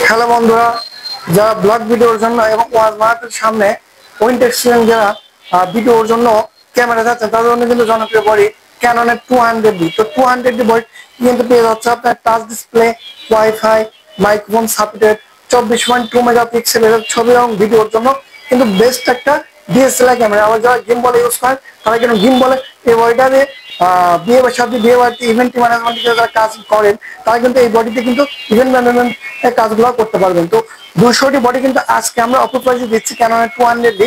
Hello বন্ধুরা, যারা blog ভিডিওর জন্য এবং ওয়াজ মার্কেটের সামনে ওইনটেক্সিয়ান যারা ভিডিওর জন্য ক্যামেরা যাচ্ছেন তাদের জন্য কিন্তু জনপ্রিয় বডি ক্যাননের 200D। তো 200D বডি কিন্তু পেয়ে যাচ্ছে আপনার touch display, wifi, microphone supported, 24.2 মেগাপিক্সেলের ছবি এবং ভিডিওর জন্য কিন্তু বেস্ট একটা ডিএসএলআর ক্যামেরা। আবার যারা গেম বলে ইউজ করেন তারা কিন্তু গেম বলে এই বডিটা দিয়ে বিয়ে সাথে বিয়ে বাড়িতে ইভেন্ট ম্যানেজমেন্ট যারা কাজ করেন তারা কিন্তু এই বডিতে কিন্তু ইভেন্ট ম্যানেজমেন্ট কাজগুলো করতে পারবেন। তো 200টি বডি কিন্তু আজকে আমরা অফার প্রাইসে দিচ্ছি ক্যাননের 200D।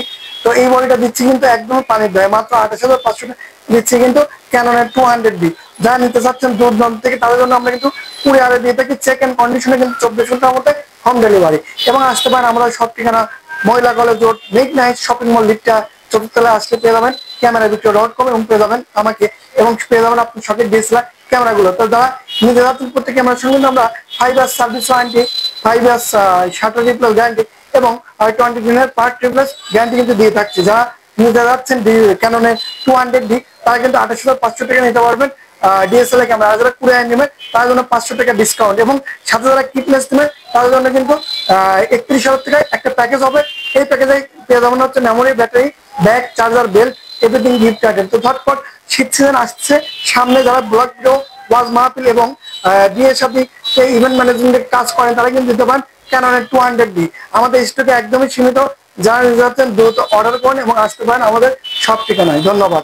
তো এই বডিটা দিচ্ছি কিন্তু একদম পানির দামে, মাত্র 28,500 দিচ্ছি কিন্তু ক্যাননের 200D। যারা নিতে চাচ্ছেন দূর দূরান্ত থেকে তাদের জন্য আমরা কিন্তু কুরিয়ারে দিয়ে থাকি, চেক এন্ড কন্ডিশনে কিন্তু 24 ঘন্টার মধ্যে হোম ডেলিভারি। এবং আসতে পারেন আমাদের সব ঠিকানা মহিলা কলেজ রোড, মেক নাইট শপিং মল লিফটটা চতুর্থতলায় আসলে পেয়ে যাবেন cameravideyo.com এবং পেয়ে যাবেন আমাকে, এবং পেয়ে যাবেন আপনার সঠিক ডিএসএলআর ক্যামেরাগুলো। তো যারা নিজে যাচ্ছেন প্রত্যেক ক্যামেরার সঙ্গে আমরা 5 years service warranty, 5 years shutter replace guarantee এবং 20 দিনের পার্ট রিপ্লেস গ্যারান্টি কিন্তু দিয়ে থাকছে। যারা নিজে যাচ্ছেন ক্যাননের 200D তারা কিন্তু 28,500 টাকা নিতে পারবেন ডিএসএলআর ক্যামেরা। যারা কুরিয়ার নেবেন তার জন্য 500 টাকা ডিসকাউন্ট, এবং সাথে যারা কিটলেস নেবেন তাদের জন্য কিন্তু 31,000 টাকায় একটা প্যাকেজ হবে। এই প্যাকেজে পেয়ে যাবেন হচ্ছে memory, battery, bag, charger, belt, everything gift item. তো ঝটপট শীত সিজন আসছে সামনে, যারা ব্লগ ভিডিও, ওয়াজ মাহফিল এবং বিয়ে শাদী ইভেন্ট ম্যানেজমেন্টের কাজ করেন তারা কিন্তু দিতে পারেন ক্যাননের 200D। আমাদের স্টকে একদমই সীমিত, যারা নিতে যাচ্ছেন দ্রুত অর্ডার করেন এবং আসতে পারেন আমাদের সব ঠিকানায়। ধন্যবাদ।